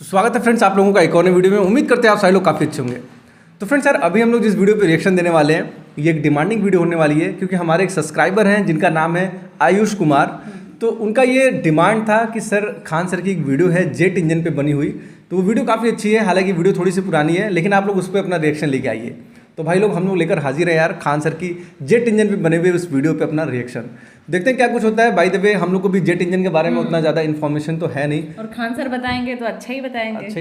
तो स्वागत है फ्रेंड्स आप लोगों का एक और नई वीडियो में। उम्मीद करते हैं आप सारे लोग काफ़ी अच्छे होंगे। तो फ्रेंड्स यार अभी हम लोग जिस वीडियो पे रिएक्शन देने वाले हैं ये एक डिमांडिंग वीडियो होने वाली है, क्योंकि हमारे एक सब्सक्राइबर हैं जिनका नाम है आयुष कुमार। तो उनका ये डिमांड था कि सर खान सर की एक वीडियो है जेट इंजन पे बनी हुई, तो वो वीडियो काफ़ी अच्छी है। हालांकि वीडियो थोड़ी सी पुरानी है, लेकिन आप लोग उस पर अपना रिएक्शन लेके आइए। तो भाई लोग हम लोग लेकर हाजिर है यार खान सर की जेट इंजन पे बने हुए उस वीडियो पे अपना रिएक्शन। देखते हैं क्या कुछ होता है। बाय द वे हम लोग को भी जेट इंजन के बारे में उतना ज़्यादा इन्फॉर्मेशन तो है नहीं, और खान सर बताएंगे तो अच्छा ही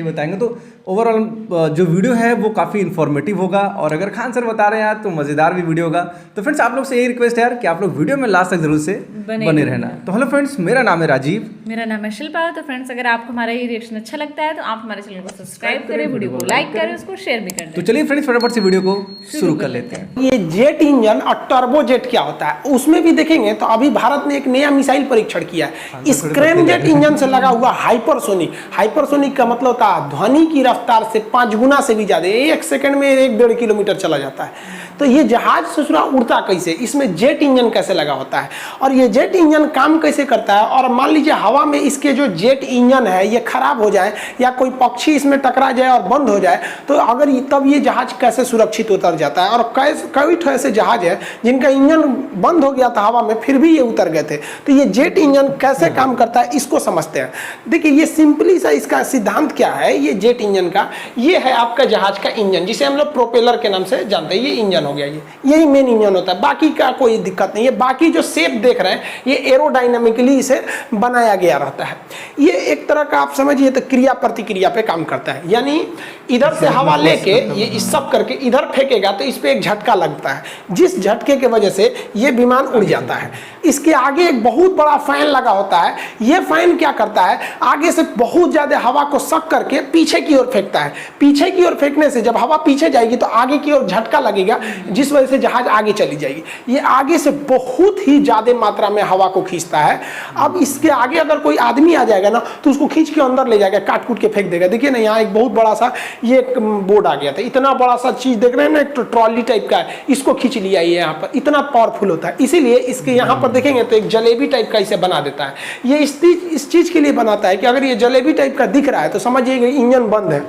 बताएंगे। तो ओवरऑल जो वीडियो है वो काफ़ी इन्फॉर्मेटिव होगा, और अगर खान सर बता रहे हैं यार तो मज़ेदार भी वीडियो होगा। तो फ्रेंड्स आप लोग से यही रिक्वेस्ट है यार कि आप लोग वीडियो में लास्ट तक जरूर से बने रहना। तो हेलो फ्रेंड्स, मेरा नाम है राजीव, मेरा नाम है शिल्पा। तो फ्रेंड्स अगर आपको हमारा ये रिएक्शन अच्छा लगता है तो आप हमारे चैनल को सब्सक्राइब करें, वीडियो को लाइक करें, उसको शेयर भी करें। तो चलिए फ्रेंड्स फटाफट से वीडियो को शुरू कर लेते हैं। ये जेट इंजन और टर्बो जेट क्या होता है उसमें भी देखेंगे तो अभी भारत ने एक नया मिसाइल परीक्षण किया है। स्क्रैम जेट इंजन से लगा हुआ हाइपरसोनिक। हाइपरसोनिक का मतलब होता है ध्वनि की रफ्तार से 5 गुना से भी ज्यादा, 1 सेकंड में 1-1.5 किलोमीटर चला जाता है। तो ये जहाज ससुरा उड़ता कैसे, इसमें जेट इंजन कैसे लगा होता है और ये जेट इंजन काम कैसे करता है। और मान लीजिए हवा में इसके जो जेट इंजन है ये खराब हो जाए या कोई पक्षी इसमें टकरा जाए और बंद हो जाए तो अगर तब ये जहाज कैसे सुरक्षित उतर जाता है। और कई ऐसे जहाज है जिनका इंजन बंद हो गया था हवा में फिर भी ये उतर गए थे। तो ये जेट इंजन कैसे काम करता है इसको समझते हैं। देखिए ये सिंपली सा इसका सिद्धांत क्या है। ये जेट इंजन का ये है आपका जहाज का इंजन, जिसे हम लोग प्रोपेलर के नाम से जानते हैं। ये इंजन हो गया, यही मेन इंजन होता है, बाकी का कोई दिक्कत नहीं है। बाकी जो शेप देख रहे हैं ये एरोडायनामिकली इसे बनाया गया रहता है। ये एक तरह का आप समझिए तो क्रिया प्रतिक्रिया पे काम करता है, यानी इधर से हवा लेके ये इस सब करके इधर फेंकेगा तो इस पे एक झटका लगता है, जिस झटके के वजह से ये विमान उड़ जाता है। इसके आगे एक बहुत बड़ा फैन लगा होता है। ये फैन क्या करता है, आगे से बहुत ज्यादा हवा को सक करके पीछे की ओर फेंकता है। पीछे की ओर फेंकने से जब हवा पीछे जाएगी तो आगे की ओर झटका लगेगा, जिस वजह से जहाज आगे चली जाएगी। ये आगे से बहुत ही ज्यादा मात्रा में हवा को खींचता है। अब इसके आगे अगर कोई आदमी आ जाएगा ना तो उसको खींच के अंदर ले जाएगा, काट कूट के फेंक देगा। देखिए ना यहाँ एक बहुत बड़ा सा ये एक बोर्ड आ गया था, इतना बड़ा सा चीज देख रहे हैं ना, एक ट्रॉली टाइप का है, इसको खींच लिया ये यहाँ पर, इतना पावरफुल होता है। इसीलिए इसके यहाँ पर देखेंगे तो एक जलेबी टाइप का इसे बना देता है। ये इस चीज के लिए बनाता है कि अगर ये जलेबी टाइप का दिख रहा है तो समझिए इंजन बंद है,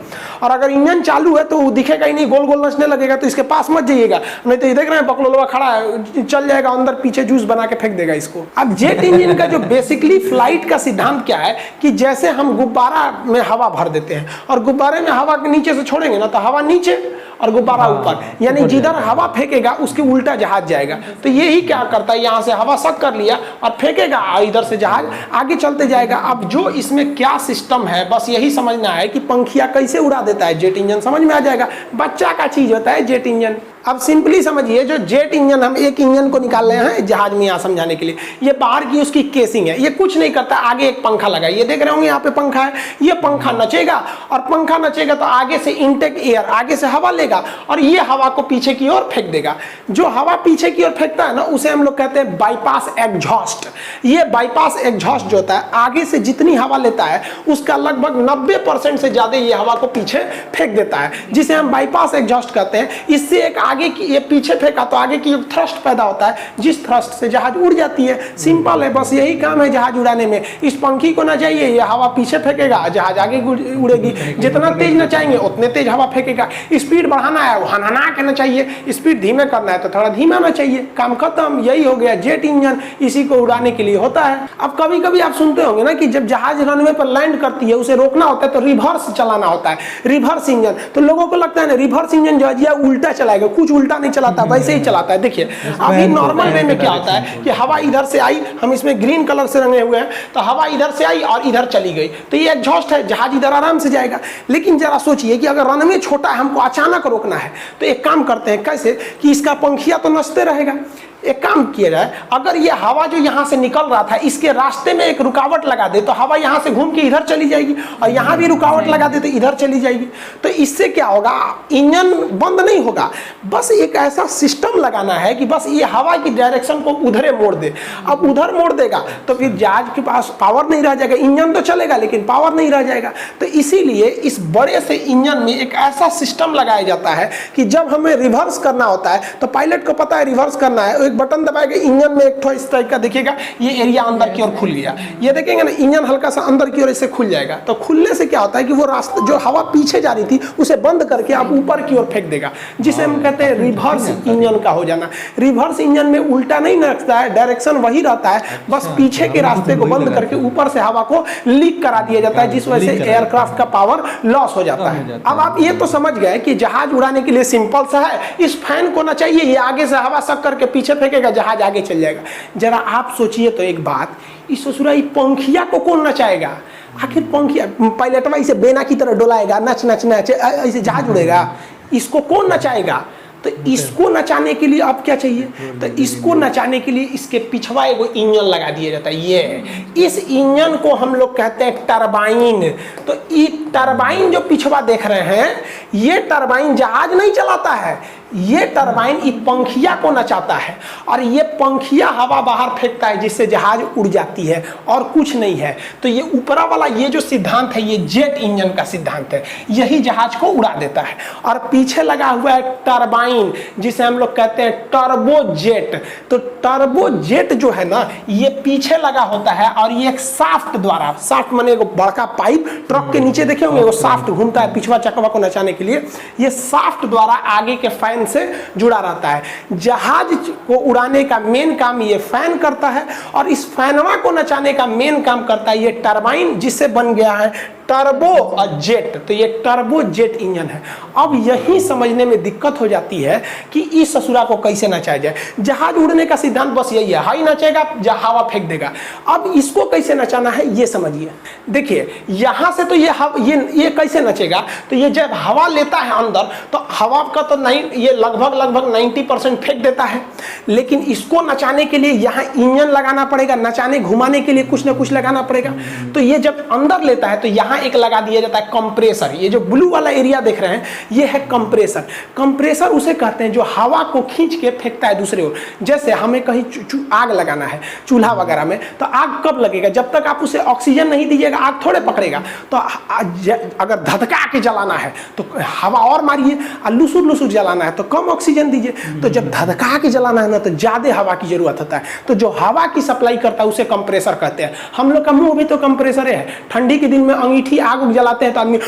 और अगर इंजन चालू है तो वो दिखेगा ही नहीं, गोल गोल नचने लगेगा, तो इसके पास मत जाइएगा, नहीं तो ये देख रहे हैं बकलोलवा खड़ा है, चल जाएगा अंदर, पीछे जूस बना के फेंक देगा इसको। अब जेट इंजन का जो बेसिकली फ्लाइट का सिद्धांत क्या है कि जैसे हम गुब्बारा में हवा भर देते हैं और गुब्बारे में हवा के नीचे से छोड़ेंगे ना तो हवा नीचे और गुब्बारा ऊपर, यानी जिधर हवा फेंकेगा उसके उल्टा जहाज जाएगा। तो यही क्या करता है, यहाँ से हवा सक कर लिया और फेंकेगा, इधर से जहाज आगे चलते जाएगा। अब जो इसमें क्या सिस्टम है बस यही समझना है कि पंखिया कैसे उड़ा देता है जेट इंजन, समझ में आ जाएगा। बच्चा का चीज होता है जेट इंजन। अब सिंपली समझिए जो जेट इंजन, हम एक इंजन को निकाल रहे हैं जहाज में यहाँ समझाने के लिए। ये बाहर की उसकी केसिंग है, ये कुछ नहीं करता, आगे एक पंखा लगा, ये देख रहे होंगे यहाँ पे पंखा है। ये पंखा नचेगा और पंखा नचेगा तो आगे से इनटेक एयर, आगे से हवा लेगा और ये हवा को पीछे की ओर फेंक देगा। जो हवा पीछे की ओर फेंकता है ना उसे हम लोग कहते हैं बाईपास एग्जॉस्ट। ये बाईपास एग्जॉस्ट जो होता है आगे से जितनी हवा लेता है उसका लगभग 90% से ज्यादा ये हवा को पीछे फेंक देता है, जिसे हम बाईपास एग्जॉस्ट कहते हैं। इससे एक आगे की ये पीछे फेंका तो आगे की थ्रस्ट पैदा होता है, जिस थ्रस्ट से जहाज उड़ जाती है। सिंपल है, बस यही काम है जहाज उड़ाने में। इस पंखी को ना चाहिए, ये हवा पीछे फेंकेगा, जहाज आगे उड़ेगी। जितना तेज नचाएंगे उतने तेज हवा फेंकेगा। स्पीड बढ़ाना है हनाना के ना चाहिए, स्पीड धीमे करना है तो थोड़ा धीमा ना चाहिए, काम खत्म। यही हो गया जेट इंजन, इसी को उड़ाने के लिए होता है। अब कभी कभी आप सुनते होंगे ना कि जब जहाज रनवे पर लैंड करती है उसे रोकना होता है तो रिवर्स चलाना होता है, रिवर्स इंजन। तो लोगों को लगता है ना रिवर्स इंजन जो है उल्टा चलाएगा, कुछ उल्टा नहीं चलाता, वैसे ही चलाता है। देखिए अभी नॉर्मल वे में क्या होता है कि हवा इधर से आई, हम इसमें ग्रीन कलर से रंगे हुए हैं, तो हवा इधर से आई और इधर चली गई, तो ये एग्जॉस्ट है, जहाज इधर आराम से जाएगा। लेकिन जरा सोचिए कि अगर रनवे छोटा है, हमको अचानक रोकना है, तो एक काम करते हैं कैसे कि इसका पंखिया तो नचते रहेगा। एक काम किया जाए, अगर ये हवा जो यहाँ से निकल रहा था इसके रास्ते में एक रुकावट लगा दे तो हवा यहाँ से घूम के इधर चली जाएगी, और यहाँ भी रुकावट लगा दे तो इधर चली जाएगी। तो इससे क्या होगा, इंजन बंद नहीं होगा। बस एक ऐसा सिस्टम लगाना है कि बस ये हवा की डायरेक्शन को उधरे मोड़ दे। अब उधर मोड़ देगा तो फिर जहाज के पास पावर नहीं रह जाएगा, इंजन तो चलेगा लेकिन पावर नहीं रह जाएगा। तो इसीलिए इस बड़े से इंजन में एक ऐसा सिस्टम लगाया जाता है कि जब हमें रिवर्स करना होता है तो पायलट को पता है रिवर्स करना है, एक बटन दबाएगा, इंजन में एक ठो इस टाइप का देखिएगा, ये एरिया अंदर की ओर खुल गया। ये देखेंगे ना, इंजन हल्का सा अंदर की ओर इससे खुल जाएगा। तो खुलने से क्या होता है कि वो रास्ता जो हवा पीछे जा रही थी उसे बंद करके आप ऊपर की ओर फेंक देगा, जिसे हम कहते हैं रिवर्स इंजन का हो जाना। रिवर्स इंजन में उल्टा नहीं लगता है, डायरेक्शन वही रहता है, बस पीछे के रास्ते को बंद करके ऊपर से हवा को लीक करा दिया जाता है, जिस वजह से एयरक्राफ्ट का पावर लॉस हो जाता है। अब आप ये तो समझ गए कि जहाज उड़ाने के लिए सिंपल सा है, इस फैन को ना चाहिए, ये आगे से हवा सक करके पीछे फेंकेगा, जहाज आगे चल जाएगा। जरा आप सोचिए तो एक बात, इस ससुरा पंखिया को कौन नचाएगा? आखिर पंखिया पायलटवा इसे बेना की तरह डोलाएगा, नच नच नच ऐसे जहाज उड़ेगा, इसको कौन नचाएगा? तो इसको नचाने के लिए अब क्या चाहिए? तो इसको नचाने के लिए इसके पिछवा एगो इंजन लगा दिया जाता है। ये इस इंजन को हम लोग कहते हैं टरबाइन। तो ये टरबाइन जो पिछवा देख रहे हैं, ये टरबाइन जहाज नहीं चलाता है, ये टरबाइन इस पंखिया को नचाता है, और ये पंखिया हवा बाहर फेंकता है, जिससे जहाज उड़ जाती है, और कुछ नहीं है। तो ये ऊपरा वाला ये जो सिद्धांत है, ये जेट इंजन का सिद्धांत है, यही जहाज को उड़ा देता है। और पीछे लगा हुआ है टरबाइन, जिसे हम लोग कहते हैं टर्बोजेट। तो टर्बोजेट जो है ना, ये पीछे लगा होता है, और ये एक शाफ्ट द्वारा, शाफ्ट माने एगो बड़का पाइप, ट्रक के नीचे देखे होंगे, वो शाफ्ट घूमता है पिछवा चकवा को नचाने के लिए, ये शाफ्ट द्वारा आगे के फैन से जुड़ा रहता है। जहाज को उड़ाने का मेन काम ये फैन करता है, और इस फैनवा को नचाने का मेन काम करता है ये टरबाइन, जिससे बन गया है टर्बो और जेट। तो ये टर्बो जेट इंजन है। अब यही समझने में दिक्कत हो जाती है कि इस ससुरा को कैसे नचाया जाए। जहाज उड़ने का सिद्धांत बस यही है, हाई नचेगा, हवा फेंक देगा। अब इसको कैसे नचाना है ये समझिए। देखिए यहां से तो ये कैसे नचेगा? तो ये जब हवा लेता है अंदर, तो हवा का तो नहीं, ये लगभग 90% फेंक देता है, लेकिन इसको नचाने के लिए यहाँ इंजन लगाना पड़ेगा, नचाने घुमाने के लिए कुछ ना कुछ लगाना पड़ेगा। तो ये जब अंदर लेता है तो यहाँ एक लगा दिया जाता है कंप्रेसर। ये जो ब्लू वाला एरिया देख रहे हैं, ये है कंप्रेसर। कंप्रेसर उसे कहते हैं जो हवा को खींच के फेंकता है दूसरे ओर। जैसे हमें कहीं आग लगाना है चूल्हा वगैरह में, तो आग कब लगेगा? जब तक आप उसे ऑक्सीजन नहीं दीजिएगा आग थोड़े पकड़ेगा। तो अगर धधका के जलाना है तो हवा और मारिए, और लुसुर लुसुर जलाना है तो कम ऑक्सीजन दीजिए। तो जब धधका के जलाना है ना, तो ज्यादा हवा की जरूरत होता है। तो जो हवा की सप्लाई करता है उसे कंप्रेसर कहते हैं। हम लोग का मुंह भी तो कंप्रेसर है। ठंडी के दिन में अंगीठी आग उग जलाते हैं तो आदमी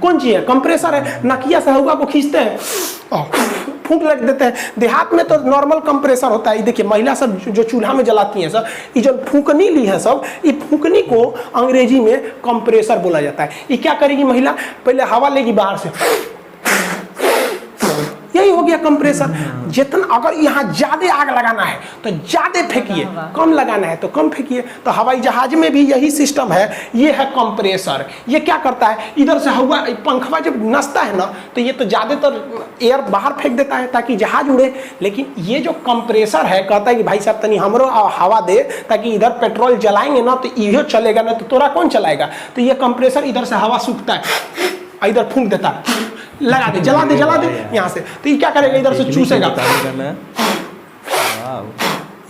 कौन चीज है? कंप्रेसर है। नकिया से हवा को खींचते हैं, फूंक लग देते हैं। देहात में तो नॉर्मल कंप्रेसर होता है। देखिए महिला सब जो चूल्हा में जलाती हैं सब, ये जो फूंकनी ली है सब, ये फूंकनी को अंग्रेजी में कंप्रेसर बोला जाता है। ये क्या करेगी महिला? पहले हवा लेगी बाहर से, यही हो गया कंप्रेसर। जितना अगर यहाँ ज्यादा आग लगाना है तो ज्यादा फेंकिए, कम लगाना है तो कम फेंकिए। तो हवाई जहाज में भी यही सिस्टम है। ये है कंप्रेसर। ये क्या करता है? इधर से हवा, पंखवा जब नसता है ना, तो ये तो ज्यादातर एयर बाहर फेंक देता है ताकि जहाज उड़े। लेकिन ये जो कंप्रेसर है, कहता है कि भाई साहब तनी हमरो हवा दे, ताकि इधर पेट्रोल जलाएंगे ना तो इहो चलेगा, ना तो तोरा कौन चलाएगा। तो ये कंप्रेसर इधर से हवा सूखता है, इधर फूंक देता है, लगा दे, जला दे यहाँ से। तो ये क्या करेगा? इधर से चूसेगा।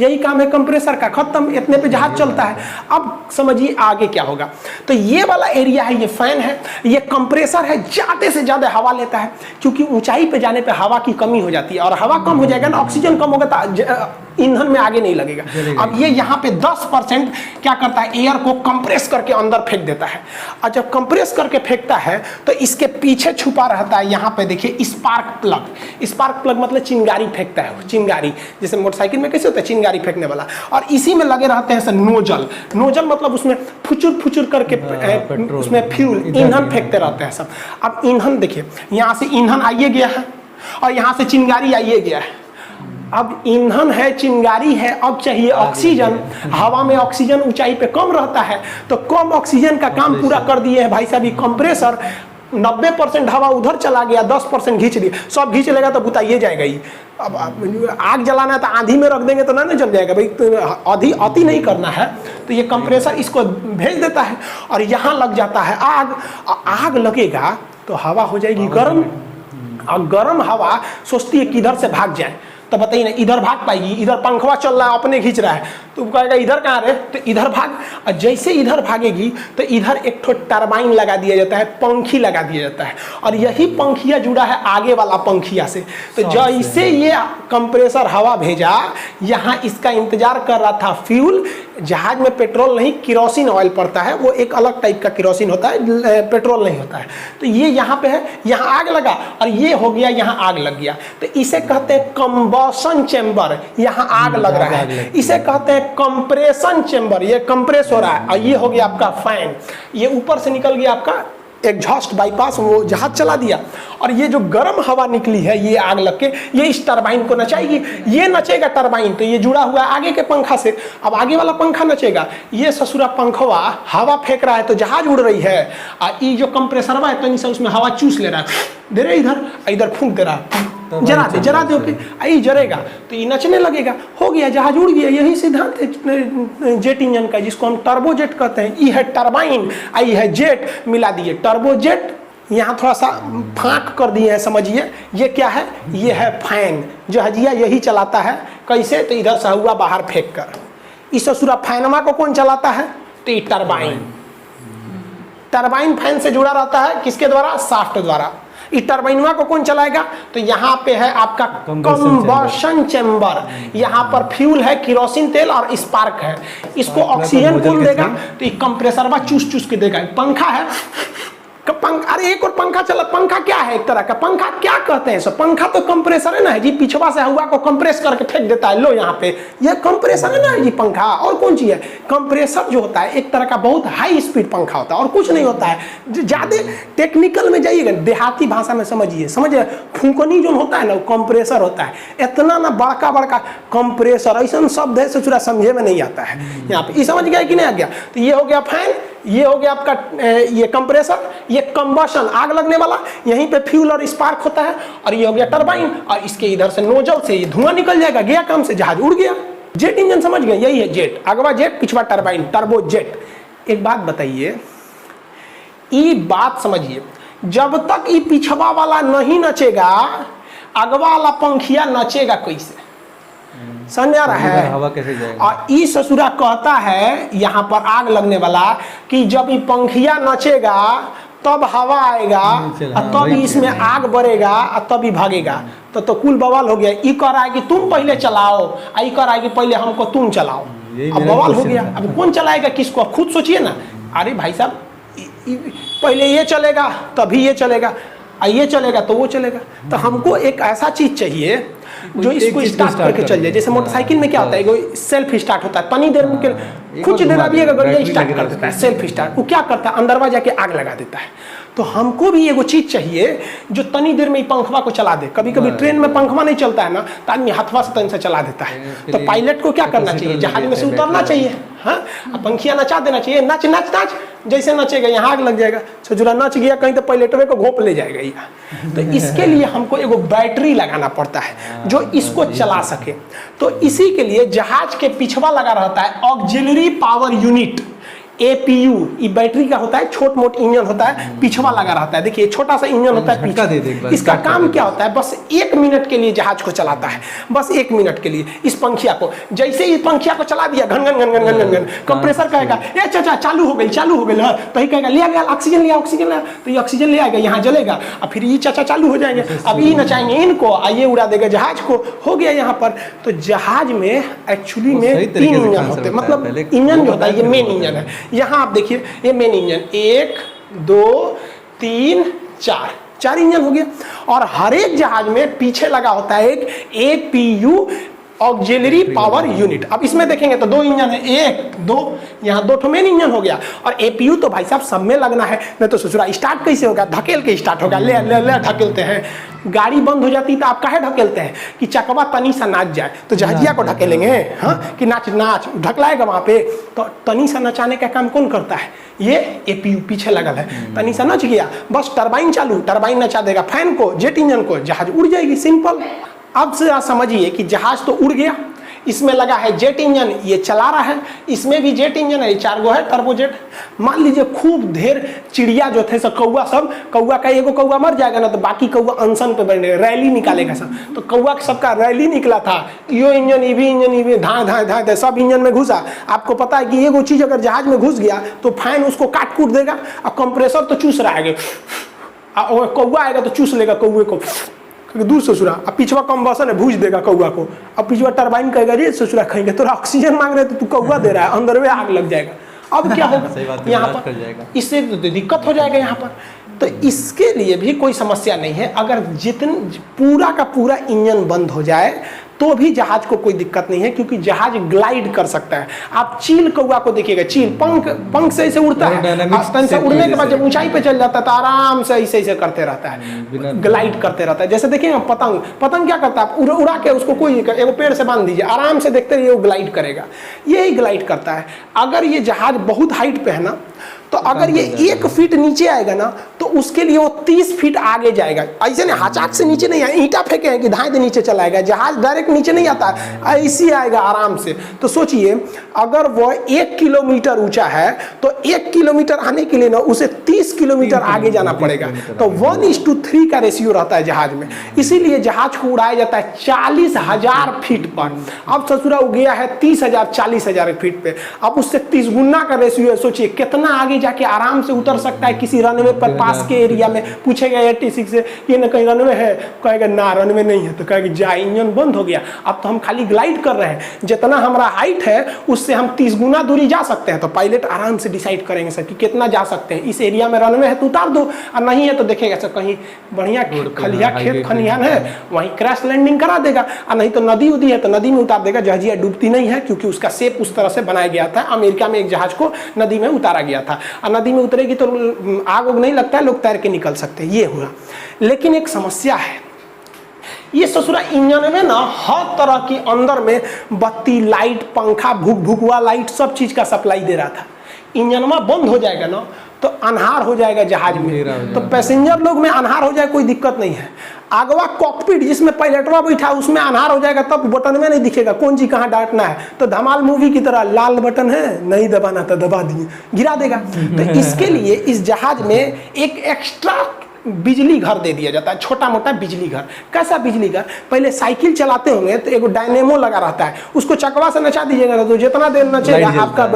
यही काम है कंप्रेसर का। खत्म, इतने पे जहाज चलता है। अब समझिए आगे क्या होगा। तो ये वाला एरिया है, ये फैन है, ये कंप्रेसर है, ज्यादा से ज्यादा हवा लेता है, क्योंकि ऊंचाई पे जाने पे हवा की कमी हो जाती है, और हवा कम हो जाएगा ना, ऑक्सीजन कम होगा तो ईंधन में आगे नहीं लगेगा। अब ये यहाँ पे 10% क्या करता है? एयर को कंप्रेस करके अंदर फेंक देता है। और जब कंप्रेस करके फेंकता है तो इसके पीछे छुपा रहता है, यहाँ पे देखिए स्पार्क प्लग। स्पार्क प्लग मतलब चिंगारी फेंकता है। चिंगारी जैसे मोटरसाइकिल में कैसे होता है चिंगारी फेंकने वाला, और इसी में लगे रहते हैं नोजल। नोजल मतलब उसमें फुचुर करके उसमें फ्यूल, ईंधन फेंकते रहते हैं सब। अब ईंधन देखिए, यहाँ से ईंधन आइए गया है, और यहाँ से चिंगारी आइए गया है। अब ईंधन है, चिंगारी है, अब चाहिए ऑक्सीजन। हवा में ऑक्सीजन ऊंचाई पे कम रहता है, तो कम ऑक्सीजन का काम पूरा कर दिए हैं भाई साहब ये कंप्रेसर। 90% हवा उधर चला गया, 10% खींच दिए। सब खींच लेगा तो बुताइए जाएगा ही। अब आग जलाना है तो आंधी में रख देंगे तो ना जल जाएगा भाई, तो अति नहीं करना है। तो ये कंप्रेसर इसको भेज देता है, और यहाँ लग जाता है आग। आग लगेगा तो हवा हो जाएगी गर्म, और गर्म हवा सोचती है किधर से भाग जाए, तो बताइए ना, इधर भाग पाएगी? इधर पंखवा चल रहा है, अपने खींच रहा है, तो कहेगा इधर कहाँ रहे, तो इधर भाग। और जैसे इधर भागेगी तो इधर एक ठो टरबाइन लगा दिया जाता है, पंखी लगा दिया जाता है, और यही पंखिया जुड़ा है आगे वाला पंखिया से। तो जैसे ये कंप्रेसर हवा भेजा, यहाँ इसका इंतजार कर रहा था फ्यूल। जहाज में पेट्रोल नहीं, केरोसिन ऑयल पड़ता है, वो एक अलग टाइप का केरोसिन होता है, पेट्रोल नहीं होता है। तो ये यहाँ पे है, यहाँ आग लगा और ये हो गया, यहाँ आग लग गया, तो इसे कहते हैं कंबशन चेंबर। यहाँ आग लग रहा है, इसे कहते हैं कंप्रेशन चेंबर, ये कंप्रेस हो रहा है। और ये हो गया आपका फैन, ये ऊपर से निकल गया आपका एग्जॉस्ट बाईपास, वो जहाज चला दिया। और ये जो गर्म हवा निकली है, ये आग लग के ये इस टरबाइन को नचाएगी, ये नचेगा टरबाइन, तो ये जुड़ा हुआ है आगे के पंखा से। अब आगे वाला पंखा नचेगा, ये ससुरा पंखवा हवा फेंक रहा है तो जहाज उड़ रही है, और ये जो कंप्रेसरवा है तो उसमें हवा चूस ले रहा है, दे रहे इधर, इधर फूंक दे रहा है, जरा दे ओके, आई जरेगा तो ये नचने लगेगा, हो गया, जहाज उड़ गया। यही सिद्धांत है जेट इंजन का, जिसको हम टर्बो जेट कहते हैं। ये है टरबाइन, आई है जेट, मिला दिए टर्बो जेट। यहाँ थोड़ा सा फाँक कर दिए हैं, समझिए। ये क्या है? ये है फैन, जहाजिया यही चलाता है। कैसे? तो इधर से हुआ बाहर फेंक कर। इस ससुरा फैनमा को कौन चलाता है? तो ये टरबाइन। टरबाइन फैन से जुड़ा रहता है, किसके द्वारा? शाफ्ट द्वारा। इस टरबाइनवा को कौन चलाएगा? तो यहाँ पे है आपका कंबशन चेंबर। यहाँ पर फ्यूल है, केरोसिन तेल और स्पार्क है। इसको ऑक्सीजन कौन देगा? तो ये कंप्रेसरवा चूस चूस के देगा। पंखा है, अरे एक और पंखा चला। पंखा क्या है? एक तरह का पंखा क्या कहते हैं? सो पंखा तो कंप्रेसर है ना जी, पिछवा से हवा को कंप्रेस करके फेंक देता है। लो यहाँ पे ये कंप्रेसर है ना जी पंखा। और कौन चीज है? कंप्रेसर जो होता है एक तरह का बहुत हाई स्पीड पंखा होता है, और कुछ नहीं होता है। ज्यादा टेक्निकल में जाइएगा, देहाती भाषा में समझिए, फूंकनी जो होता है ना, वो कंप्रेसर होता है। इतना ना बड़का बड़का कंप्रेसर, ऐसा शब्द है ससुरा समझे में नहीं आता है यहाँ पे। ये समझ गया कि नहीं आ गया? तो ये हो गया फैन, ये हो गया आपका ये कंप्रेसर, ये कंबशन आग लगने वाला, यहीं पे फ्यूल और स्पार्क होता है। और ये हो गया टरबाइन, और इसके इधर से नोजल से ये धुआं निकल जाएगा, गया काम से, जहाज उड़ गया। जेट इंजन समझ गए? यही है जेट, अगवा जेट, पिछवा टरबाइन, टर्बो जेट। एक बात बताइए, ये बात समझिए, जब तक ये पिछवा वाला नहीं नचेगा, अगवा वाला पंखिया नचेगा कैसे? समझ आ रहा है? हवा कैसे जाएगा? और ई ससुरा कहता है यहाँ पर आग लगने वाला कि जब ये पंखिया नचेगा तब हवा आएगा, और तब इसमें आग बढ़ेगा, और तब ही भागेगा। तो कुल बवाल हो गया। ई कह रहा है कि तुम पहले चलाओ, आई कह रहा है कि पहले हमको तुम चलाओ। अब बवाल हो गया। अब कौन चलाएगा किसको? अब खुद सोचिए ना। अरे भाई साहब, पहले ये चलेगा तभी ये चलेगा, ये चलेगा तो वो चलेगा। तो हमको एक ऐसा चीज चाहिए जो इसको स्टार्ट करके चल जाए। जैसे मोटरसाइकिल में क्या होता है, सेल्फ स्टार्ट होता है, तनी देर में कुछ देर अभी गाड़ियाँ स्टार्ट कर देता है, सेल्फ स्टार्ट। वो क्या करता है? अंदरवा जाके आग लगा देता है। तो हमको भी एगो चीज चाहिए जो तनी देर में ही पंखवा को चला दे। कभी कभी ट्रेन में पंखवा नहीं चलता है ना, तो आदमी हाथवा से तन से चला देता है। तो पायलट को क्या करना चाहिए? जहाज में से उतरना चाहिए, हाँ, पंखिया नचा देना चाहिए। नच नच नच, जैसे नचेगा यहाँ आग लग जाएगा। सजुरा नच गया कहीं तो पायलटवे को घोंप ले जाएगा यहाँ। तो इसके लिए हमको एगो बैटरी लगाना पड़ता है जो इसको चला सके। तो इसी के लिए जहाज के पिछवा लगा रहता है ऑक्सिलरी पावर यूनिट, APU। ये बैटरी का होता है, छोट मोट इंजन होता है, पिछवा लगा रहता है। देखिए छोटा सा इंजन होता है पीछे। इसका काम क्या होता है? बस 1 मिनट के लिए जहाज को चलाता है, बस 1 मिनट के लिए। इस पंखिया को जैसे ही पंखिया को चला दिया, घन घन घन घन घन घन, कंप्रेसर कहेगा ए चाचा चालू हो गई, चालू हो गई। तो ही कहेगा ले गया ऑक्सीजन, लिया ऑक्सीजन लिया, तो ये ऑक्सीजन ले आएगा, यहाँ जलेगा, और फिर ये चाचा चालू हो जाएंगे। अब ये नचाएंगे इनको, ये उड़ा देगा जहाज को, हो गया यहाँ पर। तो जहाज में एक्चुअली में 3 इंजन होते हैं। मतलब इंजन जो होता है ये मेन इंजन है। यहाँ आप देखिए ये मेन इंजन 1 2 3 4 इंजन हो गया। और हर एक जहाज में पीछे लगा होता है एक APU, ऑक्सिलरी पावर यूनिट। अब इसमें देखेंगे तो 2 इंजन है, 1 2, यहाँ 2 मेन इंजन हो गया। और APU तो भाई साहब सब में लगना है, नहीं तो ससुरा स्टार्ट कैसे होगा? धकेल के स्टार्ट होगा। ले ले ले ढकेलते हैं। गाड़ी बंद हो जाती तो आप काहे ढकेलते हैं? कि चकवा तनी सा नाच जाए, तो जहाजिया को ढकेलेंगे, हाँ, कि नाच नाच ढकलाएगा वहां पे। तो तनी सा नचाने का काम कौन करता है? ये APU पीछे लगल है। तनी सा नच गया, बस टरबाइन चालू, टरबाइन नचा देगा फैन को, जेट इंजन को, जहाज उड़ जाएगी। सिंपल। अब से समझिए कि जहाज तो उड़ गया, इसमें लगा है जेट इंजन, ये चला रहा है, इसमें भी जेट इंजन है, 4 गो है टर्बोजेट। मान लीजिए खूब ढेर चिड़िया जो थे सब कौआ, सब कौआ का एगो कौआ मर जाएगा ना तो बाकी कौआ अनशन पे बैठे रैली निकालेगा सब, तो कौआ सबका रैली निकला था, यो इंजन ईवी इंजन ईवी धाए धाए धाए सब इंजन में घुसा। आपको पता है कि एगो चीज अगर जहाज में घुस गया तो फैन उसको काट कूट देगा, और कंप्रेसर तो चूस रहा है, कौआ आएगा तो चूस लेगा कौए को दूर ससुरा, अब पिछवा कंबसन है भूज देगा कौआ को, अब पिछवा टरबाइन कहेगा रे ससुरा खाएंगे, तोरा ऑक्सीजन मांग रहे तो तू कौआ दे रहा है, अंदर में आग लग जाएगा। अब क्या होगा यहाँ पर, इससे दिक्कत हो जाएगा यहाँ पर। तो इसके लिए भी कोई समस्या नहीं है, अगर जितन पूरा का पूरा इंजन बंद हो जाए तो भी जहाज को कोई दिक्कत नहीं है, क्योंकि जहाज ग्लाइड कर सकता है। आप चील कौआ को देखिएगा, चील पंख से ऐसे उड़ता है, से उड़ने के बाद जब ऊंचाई पे चल जाता है तो आराम से ऐसे करते रहता है, ग्लाइड करते रहता है। जैसे देखिए पतंग क्या करता है, उड़ा के उसको कोई एगो पेड़ से बांध दीजिए, आराम से देखते रहिए वो ग्लाइड करेगा, यही ग्लाइड करता है। अगर ये जहाज बहुत हाइट पे है ना, तो अगर ये 1 फीट नीचे आएगा ना तो उसके लिए वो 30 फीट आगे जाएगा। ऐसे नहीं हचाक से नीचे नहीं आएगा, ईंटा फेंके हैं कि धाए नीचे चला आएगा, जहाज डायरेक्ट नीचे नहीं आता, ऐसे आएगा आराम से। तो सोचिए अगर वो 1 किलोमीटर ऊंचा है तो 1 किलोमीटर आने के लिए ना उसे 30 किलोमीटर आगे जाना पड़ेगा। तो 1:3 का रेशियो रहता है जहाज में, इसीलिए जहाज को उड़ाया जाता है 40,000 फीट पर। अब ससुरा हो गया है 30,000 40,000 फीट पे, अब उससे 30 गुना का रेशियो है। सोचिए कितना आगे जाके आराम से उतर सकता है किसी रनवे पर, पास के एरिया में। पूछेगा 86 से ये ना कहीं रनवे है, कहेगा ना रनवे नहीं है, तो कहेगा जा इंजन बंद हो गया, अब तो हम खाली ग्लाइड कर रहे हैं, जितना हमारा हाइट है उससे हम 30 गुना दूरी जा सकते हैं। तो पायलट आराम से डिसाइड करेंगे सर कि कितना जा सकते हैं, इस एरिया में रनवे है तो उतार दो, और नहीं है तो देखेगा सर कहीं बढ़िया खलिया खेत खलिहान है वहीं क्रैश लैंडिंग करा देगा, और नहीं तो नदी उदी है तो नदी में उतार देगा। जहाजिया डूबती नहीं है क्योंकि उसका शेप उस तरह से बनाया गया था। अमेरिका में एक जहाज को नदी में उतारा गया था, और नदी में उतरेगी तो आग उग नहीं लगता है, लोग तैर के निकल सकते हैं, ये हुआ। लेकिन एक समस्या है, ये ससुरा इंजन में ना हर तरह की अंदर में बत्ती लाइट पंखा भूक भूकवा लाइट सब चीज का सप्लाई दे रहा था। इंजन में बंद हो जाएगा ना तो अनहार हो जाएगा जहाज में, तो पैसेंजर लोग में अनहार हो जाए कोई दिक्कत नहीं है। आगवा कॉकपिट जिसमें पायलटवा बैठा उसमें अनहार हो जाएगा, तब बटन में नहीं दिखेगा कौन जी कहाँ डांटना है। तो धमाल मूवी की तरह लाल बटन है नहीं दबाना तो दबा दिए गिरा देगा। तो इसके लिए इस जहाज में एक एक्स्ट्रा बिजली घर दे दिया जाता है, छोटा मोटा बिजली घर। कैसा बिजली घर, पहले साइकिल चलाते होंगे तो एगो डायनेमो लगा रहता है, उसको चकवा से नचा दीजिएगा तो जितना देर नचेगा आपका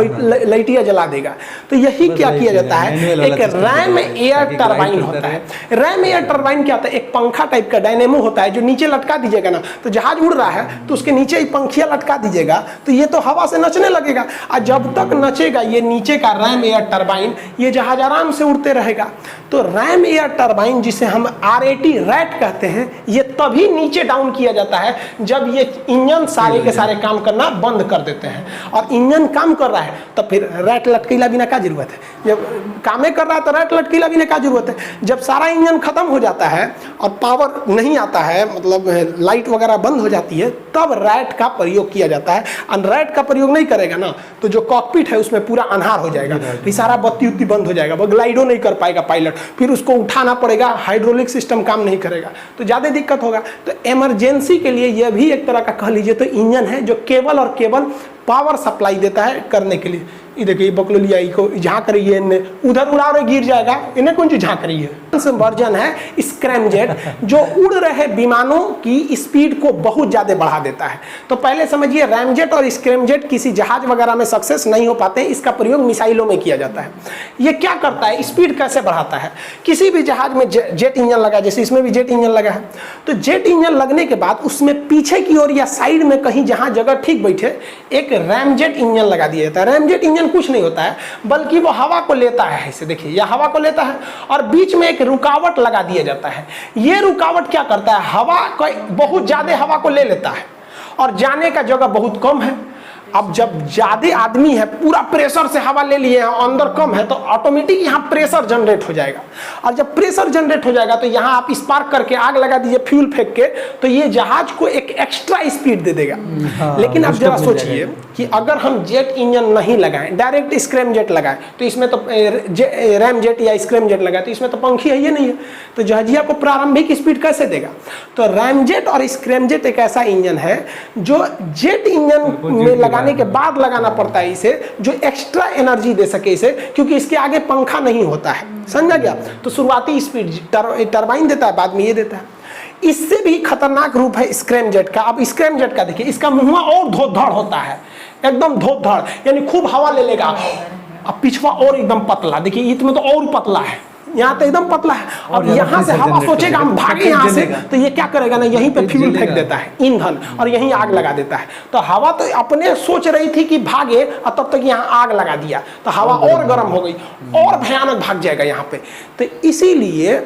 लाइटिया जला देगा। तो यही क्या किया जाता है, एक रैम एयर टरबाइन होता है। रैम एयर टरबाइन क्या होता है, एक पंखा टाइप का डायनेमो होता है जो नीचे लटका दीजिएगा ना, तो जहाज उड़ रहा है तो उसके नीचे ही पंखिया लटका दीजिएगा तो ये तो हवा से नचने लगेगा, और जब तक नचेगा ये नीचे का रैम एयर टरबाइन ये जहाज आराम से उड़ते रहेगा। तो रैम एयर टरबाइन जिसे हम RAT रैट कहते हैं, ये तभी नीचे डाउन किया जाता है जब ये इंजन सारे के सारे काम करना बंद कर देते हैं। और इंजन काम कर रहा है तो फिर रैट लटकीला बिना क्या जरूरत है, जब कामे कर रहा है तो रैट लटकीला बिना क्या जरूरत है। जब सारा इंजन खत्म हो जाता है और पावर नहीं आता है, मतलब लाइट वगैरह बंद हो जाती है, तब रैट का प्रयोग किया जाता है। और रैट का प्रयोग नहीं करेगा ना तो जो कॉकपिट है उसमें पूरा अंधार हो जाएगा, फिर सारा बत्ती उत्ती बंद हो जाएगा, वो ग्लाइडो नहीं कर पाएगा पायलट, फिर उसको उठाना पड़ेगा, हाइड्रोलिक सिस्टम काम नहीं करेगा तो ज्यादा दिक्कत होगा। तो इमरजेंसी के लिए यह भी एक तरह का कह लीजिए तो इंजन है जो केवल और केवल पावर सप्लाई देता है करने के लिए। ये देखिए बकलोलिया को झाँक रही है, इन्हें उधर उड़ा रहे गिर जाएगा, इन्हें कौन सी झाँक रही है। वर्जन है स्क्रैमजेट जो उड़ रहे विमानों की स्पीड को बहुत ज्यादा बढ़ा देता है। तो पहले समझिए रैमजेट और स्क्रैमजेट किसी जहाज वगैरह में सक्सेस नहीं हो पाते, इसका प्रयोग मिसाइलों में किया जाता है। ये क्या करता है, स्पीड कैसे बढ़ाता है। किसी भी जहाज में जेट इंजन लगा, जैसे इसमें भी जेट इंजन लगा है, तो जेट इंजन लगने के बाद उसमें पीछे की ओर या साइड में कहीं जहां जगह ठीक बैठे एक रैमजेट इंजन लगा दिया जाता है। रैमजेट इंजन कुछ नहीं होता है बल्कि वो हवा को लेता है, ऐसे देखिए यह हवा को लेता है और बीच में एक रुकावट लगा दिया जाता है। ये रुकावट क्या करता है, हवा को बहुत ज्यादा हवा को ले लेता है और जाने का जगह बहुत कम है। अब जब ज्यादा आदमी है, पूरा प्रेशर से हवा ले लिए हैं, अंदर कम है, तो ऑटोमेटिक यहाँ प्रेशर जनरेट हो जाएगा। और जब प्रेशर जनरेट हो जाएगा तो यहाँ आप स्पार्क करके आग लगा दीजिए फ्यूल फेंक के, तो ये जहाज को एक एक्स्ट्रा स्पीड दे देगा। लेकिन अब जरा सोचिए कि अगर हम जेट इंजन नहीं लगाएं, डायरेक्ट स्क्रैम जेट लगाएं, तो इसमें तो रैम जेट या स्क्रैम जेट लगाए तो इसमें तो पंखी है, ये नहीं है, तो जहाजिया को प्रारंभिक स्पीड कैसे देगा? तो रैम जेट और स्क्रैम जेट एक ऐसा इंजन है जो जेट इंजन में लगाने के बाद लगाना पड़ता है इसे, जो एक्स्ट्रा एनर्जी दे सके इसे, क्योंकि इसके आगे पंखा नहीं होता है, समझा गया? तो शुरुआती स्पीड टरबाइन देता है, बाद में ये देता है। इससे भी खतरनाक रूप है स्क्रैम जेट का। अब स्क्रैम जेट का देखिए, इसका मुंह और धोधड़ होता है, एकदम धोधड़, यानी खूब हवा ले लेगा। अब पिछवा और एकदम पतला, देखिए इसमें तो और पतला है, यहाँ तो एकदम पतला है। अब यहाँ से हवा सोचेगा हम भागे यहाँ से, तो ये क्या करेगा ना, यहीं पे फ्यूल फेंक देता है, ईंधन, और यहीं आग लगा देता है। तो हवा तो अपने सोच रही थी कि भागे, और तब तक यहाँ आग लगा दिया, तो हवा और गर्म हो गई, और भयानक भाग जाएगा यहाँ पे। तो इसीलिए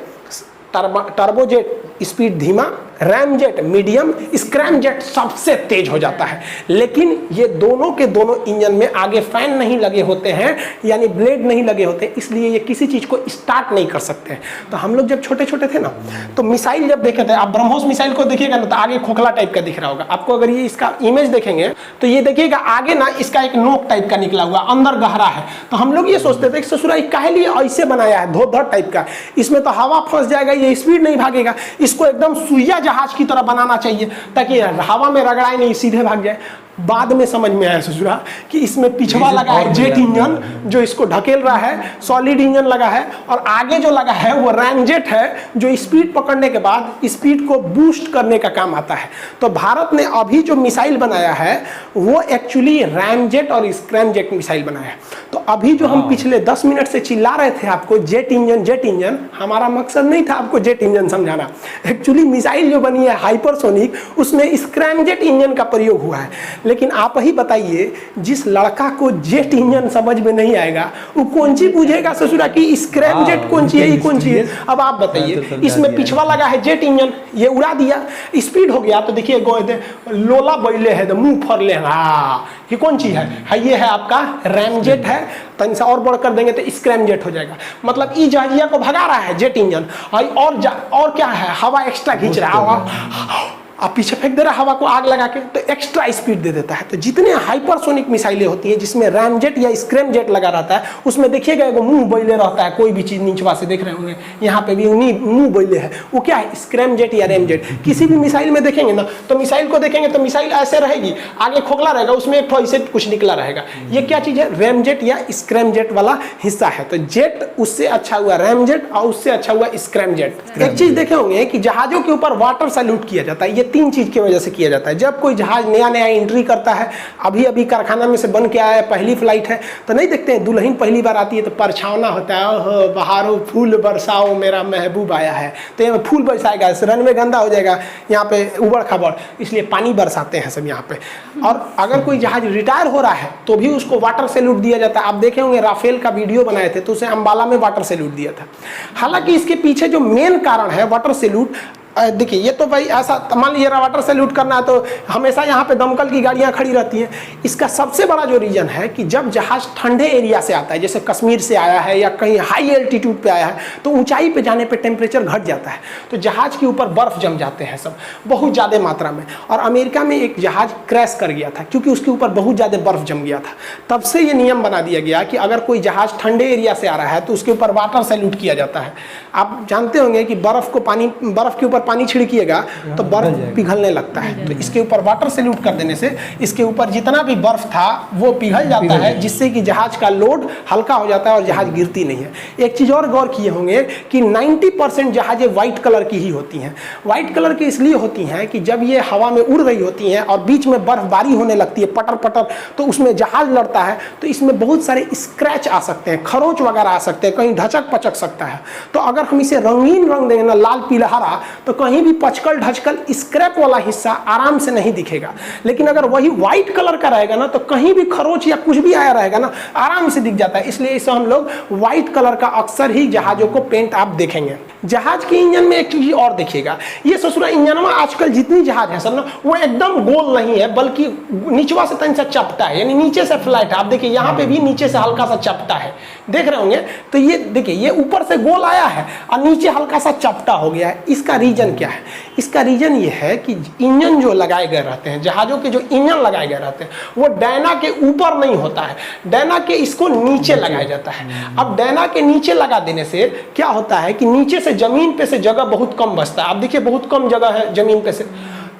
टर्बोजेट स्पीड धीमा, रैमजेट मीडियम, स्क्रैमजेट सबसे तेज हो जाता है। लेकिन ये दोनों के दोनों इंजन में आगे फैन नहीं लगे होते हैं, यानी ब्लेड नहीं लगे होते, इसलिए ये किसी चीज को स्टार्ट नहीं कर सकते हैं। तो हम लोग जब छोटे छोटे थे ना, तो मिसाइल जब देखे थे, आप ब्रह्मोस मिसाइल को देखिएगा ना, तो आगे खोखला टाइप का दिख रहा होगा आपको। अगर ये इसका इमेज देखेंगे तो ये देखिएगा आगे ना इसका एक नोक टाइप का निकला हुआ, अंदर गहरा है। तो हम लोग ये सोचते थे कि ससुरा काहे लिए ऐसे बनाया है, धोधड़ टाइप का, इसमें तो हवा फंस जाएगा, ये स्पीड नहीं भागेगा, इसको एकदम सुइया जहाज की तरह बनाना चाहिए ताकि हवा में रगड़ाए नहीं, सीधे भाग जाए। बाद में समझ में आया ससुरा कि इसमें पिछवा लगा है जेट इंजन जो इसको ढकेल रहा है, सॉलिड इंजन लगा है, और आगे जो लगा है वो रैमजेट है जो स्पीड पकड़ने के बाद स्पीड को बूस्ट करने का काम आता है। तो भारत ने अभी जो मिसाइल बनाया है वो एक्चुअली रैमजेट और स्क्रैमजेट मिसाइल बनाया है। तो अभी जो हम पिछले 10 मिनट से चिल्ला रहे थे आपको जेट इंजन, हमारा मकसद नहीं था आपको जेट इंजन समझाना। एक्चुअली मिसाइल जो बनी है हाइपरसोनिक, उसमें स्क्रैमजेट इंजन का प्रयोग हुआ है। लेकिन आप ही बताइए, जिस लड़का को जेट इंजन समझ में नहीं आएगा वो कौन सी पूछेगा ससुरा कि स्क्रैमजेट कौन सी है, ये कौन सी है? अब आप बताइए, इसमें पिछवा लगा है जेट इंजन, ये उड़ा दिया, स्पीड हो गया, तो देखिए लोला बैले है, मुंह फरले, हाँ ये कौन चीज है? ये है आपका रैमजेट है। तन से और बढ़कर देंगे तो स्क्रैमजेट हो जाएगा। मतलब ई जहाजिया को भगा रहा है जेट इंजन, और क्या है, हवा एक्स्ट्रा खींच रहा है, आप पीछे फेंक दे रहा हवा को आग लगा के, तो एक्स्ट्रा स्पीड दे देता है। तो जितने हाइपरसोनिक मिसाइलें होती हैं जिसमें रैमजेट या स्क्रैमजेट लगा रहता है, उसमें देखिएगा एगो मुंह बैले रहता है, कोई भी चीज नीचवा से देख रहे होंगे, यहाँ पे भी मुंह बैले है, वो क्या है? स्क्रैमजेट या रैमजेट। किसी भी मिसाइल में देखेंगे ना, तो मिसाइल को देखेंगे तो मिसाइल ऐसे रहेगी, आगे खोखला रहेगा, उसमें एक ऐसे कुछ निकला रहेगा। ये क्या चीज है? रैमजेट या स्क्रैमजेट वाला हिस्सा है। तो जेट उससे अच्छा हुआ रैमजेट, और उससे अच्छा हुआ स्क्रैमजेट। एक चीज देखे होंगे कि जहाजों के ऊपर वाटर सैल्यूट किया जाता है, ये 3 चीज की वजह से किया जाता है। जब कोई जहाज नया नया एंट्री करता है, अभी कारखाना में से बन के आया है, पहली फ्लाइट है, तो नहीं देखते हैं दुल्हन पहली बार आती है तो परछावना होता है, ओहो बहारो फूल बरसाओ मेरा महबूब आया है, तो ये फूल बरसाएगा, रनवे गंदा हो जाएगा, यहाँ पे उबड़ खाबड़, इसलिए पानी बरसाते हैं सब यहाँ पे। और अगर कोई जहाज रिटायर हो रहा है तो भी उसको वाटर सैल्यूट दिया जाता है। आप देखे होंगे राफेल का वीडियो बनाए थे तो उसे अंबाला में वाटर सैल्यूट दिया था। हालांकि इसके पीछे जो मेन कारण है वाटर सैल्यूट, देखिए ये तो भाई ऐसा मान लीजिए वाटर सैल्यूट करना है तो हमेशा यहाँ पे दमकल की गाड़ियाँ खड़ी रहती हैं। इसका सबसे बड़ा जो रीजन है कि जब जहाज ठंडे एरिया से आता है, जैसे कश्मीर से आया है या कहीं हाई एल्टीट्यूड पे आया है, तो ऊंचाई पे जाने पे टेम्परेचर घट जाता है, तो जहाज के ऊपर बर्फ जम जाते हैं सब बहुत ज़्यादा मात्रा में। और अमेरिका में एक जहाज क्रैश कर गया था क्योंकि उसके ऊपर बहुत ज़्यादा बर्फ जम गया था। तब से ये नियम बना दिया गया कि अगर कोई जहाज ठंडे एरिया से आ रहा है तो उसके ऊपर वाटर सैल्यूट किया जाता है। आप जानते होंगे कि बर्फ के ऊपर पानी छिड़किएगा तो बर्फ पिघलने लगता है, तो इसके ऊपर वाटर सैल्यूट कर देने से इसके ऊपर जितना भी बर्फ था वो पिघल जाता है, जिससे कि जहाज का लोड हल्का हो जाता है और जहाज गिरती नहीं है। एक चीज़ और गौर किए होंगे कि 90% जहाजें व्हाइट कलर की ही होती हैं। व्हाइट कलर की इसलिए होती हैं कि जब ये हवा में उड़ रही होती हैं और बीच में बर्फबारी होने लगती है पटर पटर, तो उसमें जहाज लड़ता है तो इसमें बहुत सारे स्क्रैच आ सकते हैं, खरोच वगैरह आ सकते हैं, कहीं ढचक पचक सकता है। तो अगर हम इसे रंगीन रंग देंगे ना, लाल पीला हरा, तो कहीं भी पचकल ढचकल स्क्रैप वाला हिस्सा आराम से नहीं दिखेगा। लेकिन अगर वही व्हाइट कलर का रहेगा ना तो कहीं भी खरोच या कुछ भी आया रहेगा ना आराम से दिख जाता है। इसलिए इसे हम लोग व्हाइट कलर का अक्सर ही जहाजों को पेंट आप देखेंगे। जहाज के इंजन में एक चीज और देखिएगा, ये ससुरा इंजन में आजकल जितनी जहाज है सब ना वो एकदम गोल नहीं है बल्कि नीचवा से तन सा चपटा है, यानी नीचे से फ्लैट है। आप देखिए यहाँ पे भी नीचे से हल्का सा चपटा है, देख रहे होंगे। तो ये देखिए ये ऊपर से गोल आया है और नीचे हल्का सा चपटा हो गया है। इसका रीजन क्या है? इसका रीजन ये है कि इंजन जो लगाए गए रहते हैं, जहाजों के जो इंजन लगाए गए रहते हैं वो डैना के ऊपर नहीं होता है, डैना के इसको नीचे लगाया जाता है। अब डैना के नीचे लगा देने से क्या होता है कि नीचे से जमीन पे से जगह बहुत कम बचता है। आप देखिए बहुत कम जगह है जमीन पे से,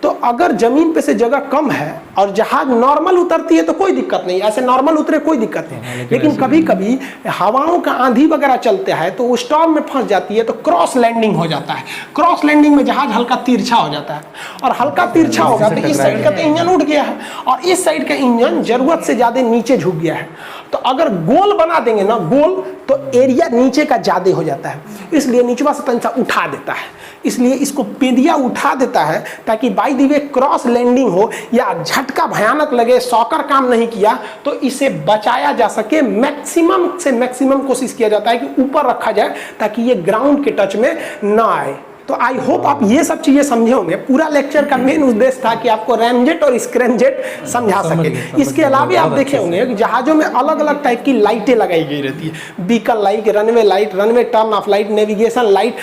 तो अगर जमीन पे से जगह कम है और जहाज नॉर्मल उतरती है तो कोई दिक्कत नहीं, ऐसे नॉर्मल उतरे कोई दिक्कत नहीं। लेकिन कभी कभी हवाओं का आंधी वगैरह चलते हैं तो वो स्टॉर्म में फंस जाती है तो क्रॉस लैंडिंग हो जाता है। क्रॉस लैंडिंग में जहाज हल्का तिरछा हो जाता है और हल्का तिरछा होगा तो इस साइड का तो इंजन उठ गया है और इस साइड का इंजन जरूरत से ज्यादा नीचे झुक गया है। तो अगर गोल बना देंगे ना गोल तो एरिया नीचे का ज्यादा हो जाता है, इसलिए नीचवा से तनसा उठा देता है। इसलिए इसको पेदिया उठा देता है ताकि by the way cross landing हो या झटका भयानक लगे, सॉकर काम नहीं किया तो इसे बचाया जा सके। मैक्सिमम से मैक्सिमम कोशिश किया जाता है कि ऊपर रखा जाए ताकि ये ग्राउंड के टच में ना आए। तो आई होप आप ये सब चीजें समझे होंगे। पूरा लेक्चर का मेन उद्देश्य था कि आपको रैमजेट और स्क्रैमजेट समझा सके। इसके अलावा आप देखे होंगे कि जहाजों में अलग अलग टाइप की लाइटें लगाई गई रहती है, beacon light, runway light, runway turn off light, navigation light,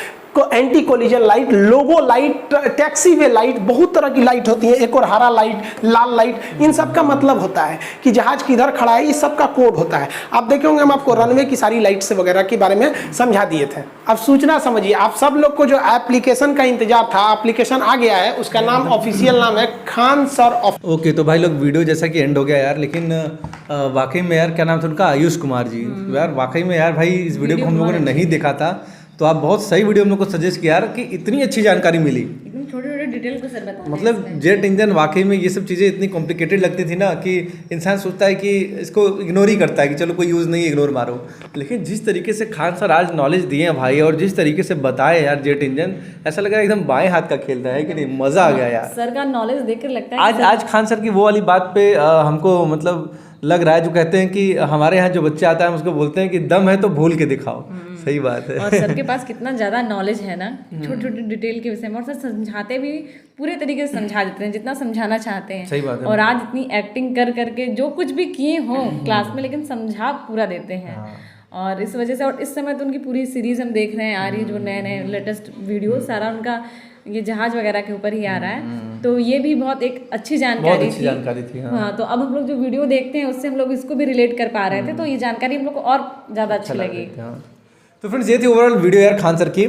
anti collision light, logo light, taxi way light, बहुत तरह की लाइट होती है। एक और हरा लाइट, लाल लाइट, इन सब का मतलब होता है कि जहाज किधर खड़ा है, इस सब का कोड होता है। आप देखे होंगे हम आपको रनवे की सारी लाइट्स वगैरह के बारे में समझा दिए थे। अब सूचना समझिए, आप सब लोग को जो एप्लीकेशन का इंतजार था, एप्लीकेशन आ गया है, उसका नाम ऑफिशियल नाम है खान सर ऑफ। ओके तो भाई लोग वीडियो जैसा कि एंड हो गया यार, लेकिन वाकई में यार क्या नाम था उनका, आयुष कुमार जी। यार वाकई में यार भाई इस वीडियो को हम लोगों ने नहीं देखा था तो आप बहुत सही वीडियो हम लोग को सजेस्ट किया यार कि इतनी अच्छी जानकारी मिली। छोटे छोटे डिटेल को सर बताना मतलब जेट इंजन वाकई में ये सब चीज़ें इतनी कॉम्प्लिकेटेड लगती थी ना कि इंसान सोचता है कि इसको इग्नोर ही करता है कि चलो कोई यूज़ नहीं, इग्नोर मारो। लेकिन जिस तरीके से खान सर आज नॉलेज दिए हैं भाई और जिस तरीके से बताए यार जेट इंजन, ऐसा लग रहा है एकदम बाएं हाथ का खेल रहा है कि नहीं, मज़ा आ गया यार। सर का नॉलेज देखकर लगता है आज खान सर की वो वाली बात पे हमको मतलब लग रहा है जो कहते हैं कि हमारे यहाँ जो बच्चे आता है हम उसको बोलते हैं कि दम है तो भूल के दिखाओ। सही बात है। और सर के पास कितना ज़्यादा नॉलेज है ना छोटे छोटे डिटेल के विषय में, और सर समझाते भी पूरे तरीके से समझा देते हैं जितना समझाना चाहते हैं। सही बात है। और आज इतनी एक्टिंग कर करके जो कुछ भी किए हों क्लास में, लेकिन समझा पूरा देते हैं। और इस वजह से, और इस समय तो उनकी पूरी सीरीज हम देख रहे हैं आ रही है, जो नए नए लेटेस्ट वीडियो सारा उनका ये जहाज वगैरह के ऊपर ही आ रहा है। तो ये भी बहुत एक अच्छी जानकारी थी। हाँ, तो अब हम लोग जो वीडियो देखते हैं उससे हम लोग इसको भी रिलेट कर पा रहे थे, तो ये जानकारी हम लोग को और ज़्यादा अच्छी लगी। तो फ्रेंड्स ये थी ओवरऑल वीडियो यार खान सर की,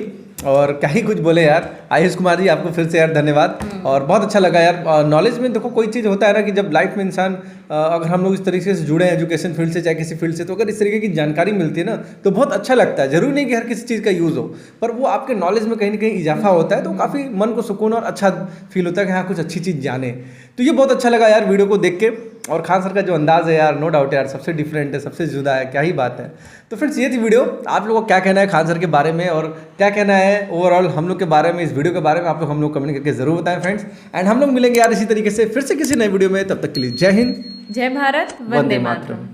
और क्या ही कुछ बोले यार। आयुष कुमार जी आपको फिर से यार धन्यवाद, और बहुत अच्छा लगा यार। नॉलेज में देखो कोई चीज़ होता है ना कि जब लाइफ में इंसान अगर हम लोग इस तरीके से जुड़े हैं एजुकेशन फील्ड से चाहे किसी फील्ड से, तो अगर इस तरीके की जानकारी मिलती है ना तो बहुत अच्छा लगता है। जरूरी नहीं कि हर किसी चीज़ का यूज़ हो, पर वो आपके नॉलेज में कहीं ना कहीं इजाफा होता है तो काफ़ी मन को सुकून और अच्छा फील होता है कि हाँ कुछ अच्छी चीज़ जाने। तो ये बहुत अच्छा लगा यार वीडियो को देख के, और खान सर का जो अंदाज़ है यार नो डाउट यार सबसे डिफरेंट है, सबसे जुदा है, क्या ही बात है। तो फ्रेंड्स ये थी वीडियो। आप लोगों को क्या कहना है खान सर के बारे में और क्या कहना है ओवरऑल हम लोग के बारे में, इस वीडियो के बारे में आप लोग हम लोग कमेंट करके जरूर बताएं फ्रेंड्स। एंड हम लोग मिलेंगे यार इसी तरीके से फिर से किसी नए वीडियो में, तब तक के लिए जय हिंद, जय भारत, वंदे मातरम।